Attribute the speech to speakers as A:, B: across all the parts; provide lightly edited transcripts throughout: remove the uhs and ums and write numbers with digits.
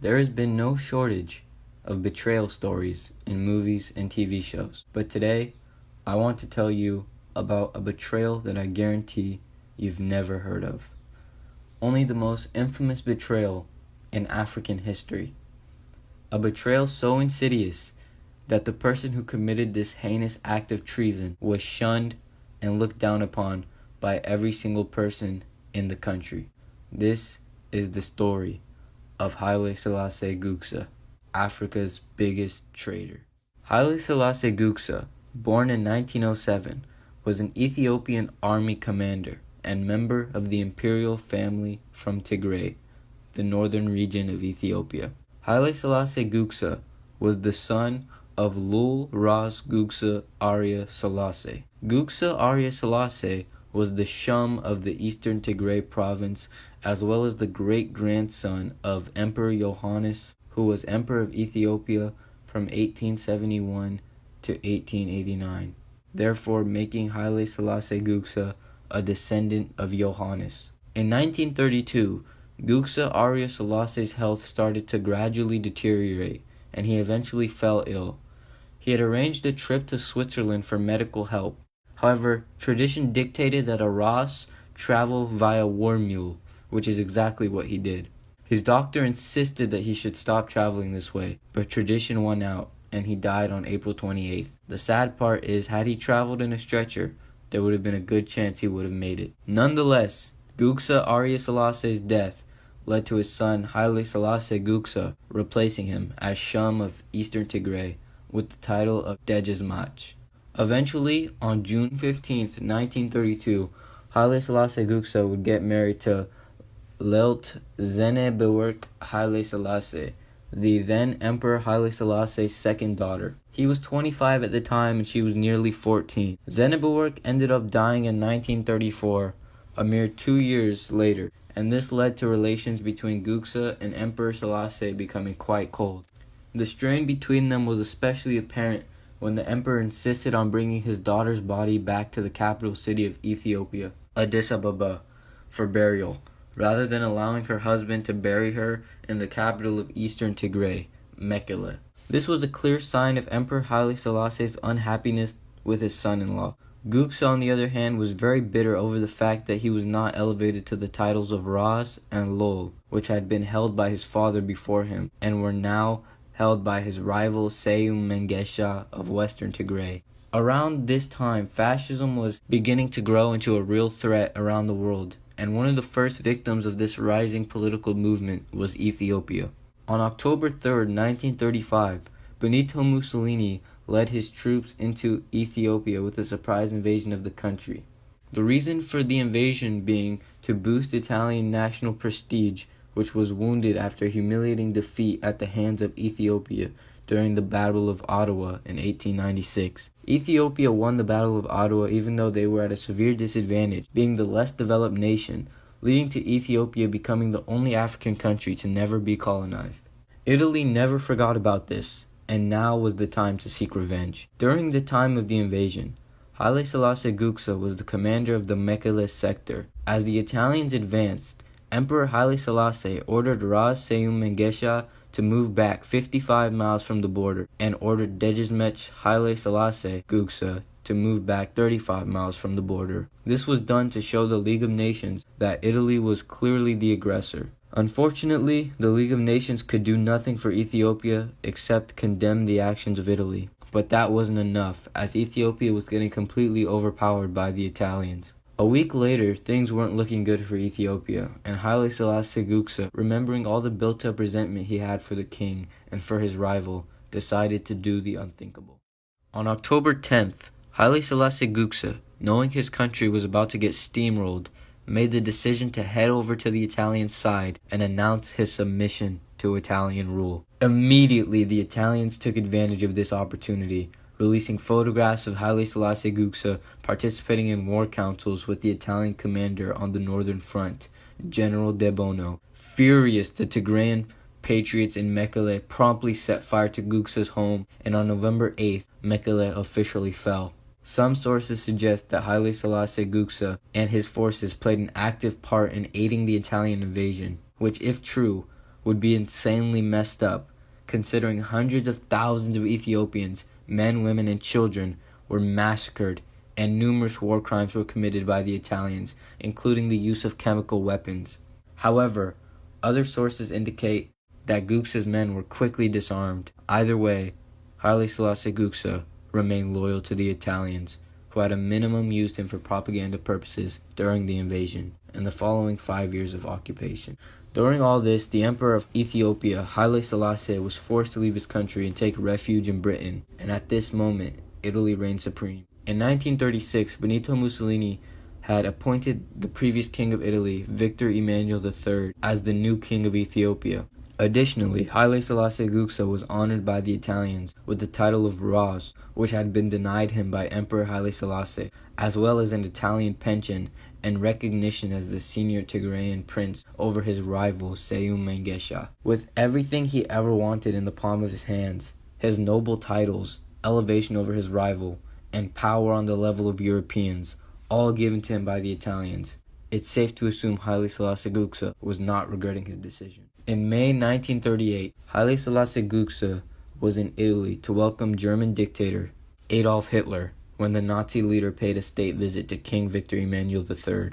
A: There has been no shortage of betrayal stories in movies and TV shows, but today I want to tell you about a betrayal that I guarantee you've never heard of. Only the most infamous betrayal in African history. A betrayal so insidious that the person who committed this heinous act of treason was shunned and looked down upon by every single person in the country. This is the story of Haile Selassie Gugsa, Africa's biggest traitor. Haile Selassie Gugsa, born in 1907, was an Ethiopian army commander and member of the imperial family from Tigray, the northern region of Ethiopia. Haile Selassie Gugsa was the son of Lul Ras Gugsa Arya Selassie. Gugsa Arya Selassie was the Shum of the eastern Tigray province, as well as the great-grandson of Emperor Yohannes, who was Emperor of Ethiopia from 1871 to 1889, therefore making Haile Selassie Gugsa a descendant of Yohannes. In 1932, Gugsa Arya Selassie's health started to gradually deteriorate, and he eventually fell ill. He had arranged a trip to Switzerland for medical help. However, tradition dictated that a Ras travel via war mule, which is exactly what he did. His doctor insisted that he should stop traveling this way, but tradition won out, and he died on April 28th. The sad part is, had he traveled in a stretcher, there would have been a good chance he would have made it. Nonetheless, Gugsa Arya Selassie's death led to his son Haile Selassie Gugsa replacing him as Shum of Eastern Tigray with the title of Dejizmach. Eventually, on June 15, 1932, Haile Selassie Gugsa would get married to Lelt Zenebewerk Haile Selassie, the then Emperor Haile Selassie's second daughter. He was 25 at the time and she was nearly 14. Zenebewerk ended up dying in 1934, a mere 2 years later, and this led to relations between Gugsa and Emperor Selassie becoming quite cold. The strain between them was especially apparent when the emperor insisted on bringing his daughter's body back to the capital city of Ethiopia, Addis Ababa, for burial, rather than allowing her husband to bury her in the capital of Eastern Tigray, Mekelle. This was a clear sign of Emperor Haile Selassie's unhappiness with his son-in-law. Gugsa, on the other hand, was very bitter over the fact that he was not elevated to the titles of Ras and Lol, which had been held by his father before him, and were now held by his rival Seyum Mengesha of Western Tigray. Around this time, fascism was beginning to grow into a real threat around the world, and one of the first victims of this rising political movement was Ethiopia. On October 3, 1935, Benito Mussolini led his troops into Ethiopia with a surprise invasion of the country. The reason for the invasion being to boost Italian national prestige, which was wounded after humiliating defeat at the hands of Ethiopia during the Battle of Ottawa in 1896. Ethiopia won the Battle of Ottawa even though they were at a severe disadvantage, being the less developed nation, leading to Ethiopia becoming the only African country to never be colonized. Italy never forgot about this, and now was the time to seek revenge. During the time of the invasion, Haile Selassie Gugsa was the commander of the Mekelle sector. As the Italians advanced, Emperor Haile Selassie ordered Ras Seyum Mengesha to move back 55 miles from the border, and ordered Dejizmach Haile Selassie Gugsa to move back 35 miles from the border. This was done to show the League of Nations that Italy was clearly the aggressor. Unfortunately, the League of Nations could do nothing for Ethiopia except condemn the actions of Italy. But that wasn't enough, as Ethiopia was getting completely overpowered by the Italians. A week later, things weren't looking good for Ethiopia, and Haile Selassie Gugsa, remembering all the built-up resentment he had for the king and for his rival, decided to do the unthinkable. On October 10th, Haile Selassie Gugsa, knowing his country was about to get steamrolled, made the decision to head over to the Italian side and announce his submission to Italian rule. Immediately, the Italians took advantage of this opportunity, releasing photographs of Haile Selassie Gugsa participating in war councils with the Italian commander on the northern front, General De Bono. Furious, the Tigrayan patriots in Mekelle promptly set fire to Gugsa's home, and on November 8th, Mekelle officially fell. Some sources suggest that Haile Selassie Gugsa and his forces played an active part in aiding the Italian invasion, which, if true, would be insanely messed up, considering hundreds of thousands of Ethiopians, men, women, and children, were massacred, and numerous war crimes were committed by the Italians, including the use of chemical weapons. However, other sources indicate that Guksa's men were quickly disarmed. Either way, Haile Selassie Guksa remained loyal to the Italians, who at a minimum used him for propaganda purposes during the invasion and the following 5 years of occupation. During all this, the Emperor of Ethiopia, Haile Selassie, was forced to leave his country and take refuge in Britain, and at this moment, Italy reigned supreme. In 1936, Benito Mussolini had appointed the previous king of Italy, Victor Emmanuel III, as the new king of Ethiopia. Additionally, Haile Selassie Guksa was honored by the Italians with the title of Ras, which had been denied him by Emperor Haile Selassie, as well as an Italian pension and recognition as the senior Tigrayan prince over his rival Seyoum Mengesha. With everything he ever wanted in the palm of his hands, his noble titles, elevation over his rival, and power on the level of Europeans, all given to him by the Italians, it's safe to assume Haile Selassie Guksa was not regretting his decision. In May 1938, Haile Selassie Guksa was in Italy to welcome German dictator Adolf Hitler when the Nazi leader paid a state visit to King Victor Emmanuel III.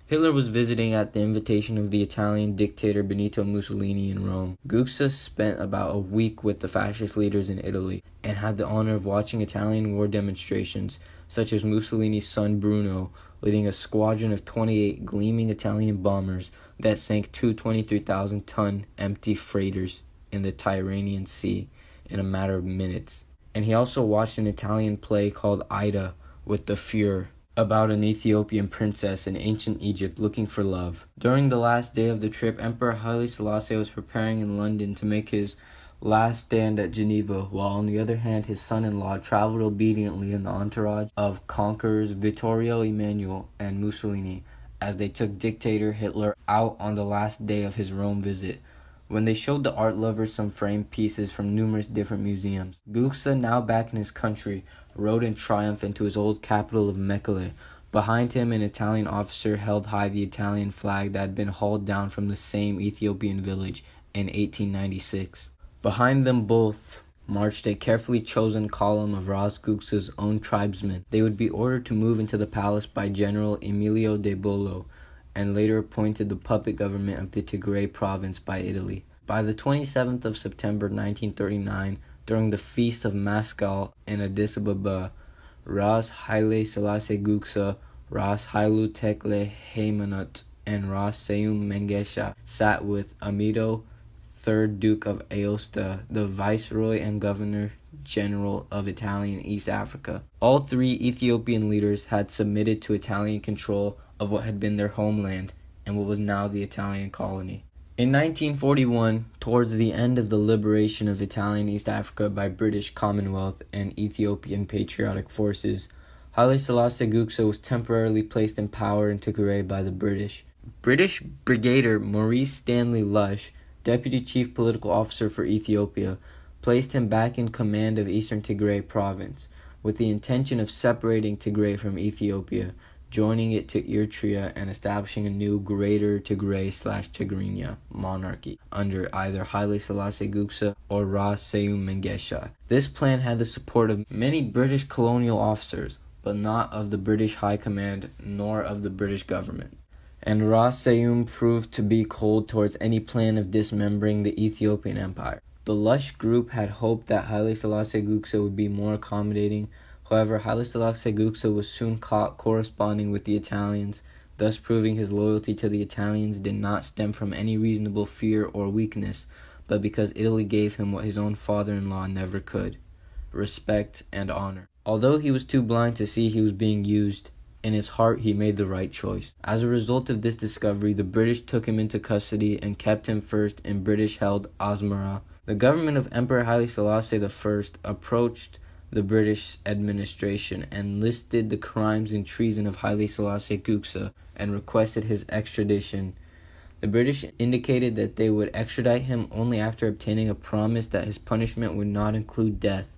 A: Hitler was visiting at the invitation of the Italian dictator Benito Mussolini in Rome. Guksa spent about a week with the fascist leaders in Italy and had the honor of watching Italian war demonstrations, such as Mussolini's son Bruno leading a squadron of 28 gleaming Italian bombers that sank two 23,000-ton empty freighters in the Tyrrhenian Sea in a matter of minutes. And he also watched an Italian play called Aida with the Fuhrer, about an Ethiopian princess in ancient Egypt looking for love. During the last day of the trip, Emperor Haile Selassie was preparing in London to make his last stand at Geneva, while on the other hand his son-in-law traveled obediently in the entourage of conquerors Vittorio Emanuele and Mussolini as they took dictator Hitler out on the last day of his Rome visit. When they showed the art lovers some framed pieces from numerous different museums, Guksa, now back in his country, rode in triumph into his old capital of Mekele. Behind him, an Italian officer held high the Italian flag that had been hauled down from the same Ethiopian village in 1896. Behind them both marched a carefully chosen column of Ras Guksa's own tribesmen. They would be ordered to move into the palace by General Emilio de Bolo, and later appointed the puppet government of the Tigray province by Italy. By the 27th of September 1939, during the Feast of Maskal in Addis Ababa, Ras Haile Selassie Guksa, Ras Hailu Tekle Haymanot, and Ras Seyoum Mengesha sat with Amido, 3rd Duke of Aosta, the Viceroy and Governor General of Italian East Africa. All three Ethiopian leaders had submitted to Italian control of what had been their homeland and what was now the Italian colony. In 1941, towards the end of the liberation of Italian East Africa by British Commonwealth and Ethiopian Patriotic Forces, Haile Selassie Guksa was temporarily placed in power in Tigray by the British. British Brigadier Maurice Stanley Lush, Deputy Chief Political Officer for Ethiopia, placed him back in command of Eastern Tigray province, with the intention of separating Tigray from Ethiopia, joining it to Eritrea, and establishing a new Greater Tigray/Tigrinya monarchy under either Haile Selassie Guksa or Ras Seyoum Mengesha. This plan had the support of many British colonial officers, but not of the British High Command nor of the British government. And Ras Seyoum proved to be cold towards any plan of dismembering the Ethiopian Empire. The Lush group had hoped that Haile Selassie Guksa would be more accommodating. However, Haile Selassie Guksa was soon caught corresponding with the Italians, thus proving his loyalty to the Italians did not stem from any reasonable fear or weakness, but because Italy gave him what his own father-in-law never could: respect and honor. Although he was too blind to see he was being used, in his heart he made the right choice. As a result of this discovery, the British took him into custody and kept him first in British-held Asmara. The government of Emperor Haile Selassie I approached the British administration and listed the crimes and treason of Haile Selassie Guksa and requested his extradition. The British indicated that they would extradite him only after obtaining a promise that his punishment would not include death.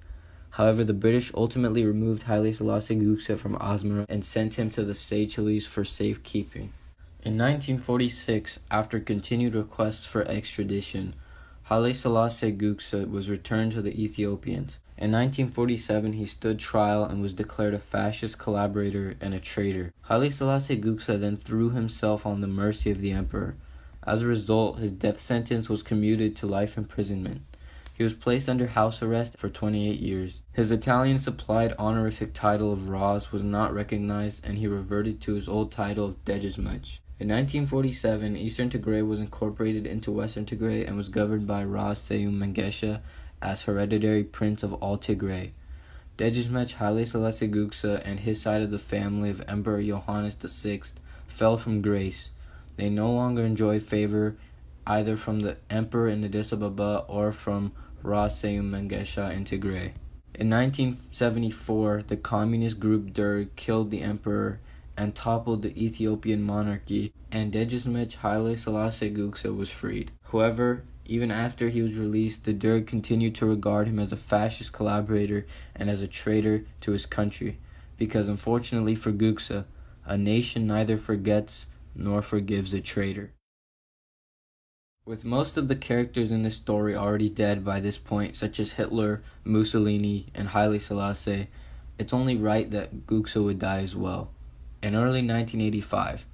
A: However, the British ultimately removed Haile Selassie Guksa from Asmara and sent him to the Seychelles for safekeeping. In 1946, after continued requests for extradition, Haile Selassie Gugsa was returned to the Ethiopians. In 1947, he stood trial and was declared a fascist collaborator and a traitor. Haile Selassie Gugsa then threw himself on the mercy of the emperor. As a result, his death sentence was commuted to life imprisonment. He was placed under house arrest for 28 years. His Italian-supplied honorific title of Ras was not recognized, and he reverted to his old title of Dejizmech. In 1947, Eastern Tigray was incorporated into Western Tigray and was governed by Ras Seum Mengesha as hereditary prince of all Tigray. Dejizmech Haile Selassie Gugsa and his side of the family of Emperor Johannes VI fell from grace. They no longer enjoyed favor either from the emperor in Addis Ababa or from Ras Seum Mengesha in Tigray. In 1974, the communist group Derg killed the emperor and toppled the Ethiopian monarchy, and Dejizmech Haile Selassie Gugsa was freed. However, even after he was released, the Derg continued to regard him as a fascist collaborator and as a traitor to his country, because unfortunately for Gugsa, a nation neither forgets nor forgives a traitor. With most of the characters in this story already dead by this point, such as Hitler, Mussolini, and Haile Selassie, it's only right that Gugsa would die as well. In early 1985,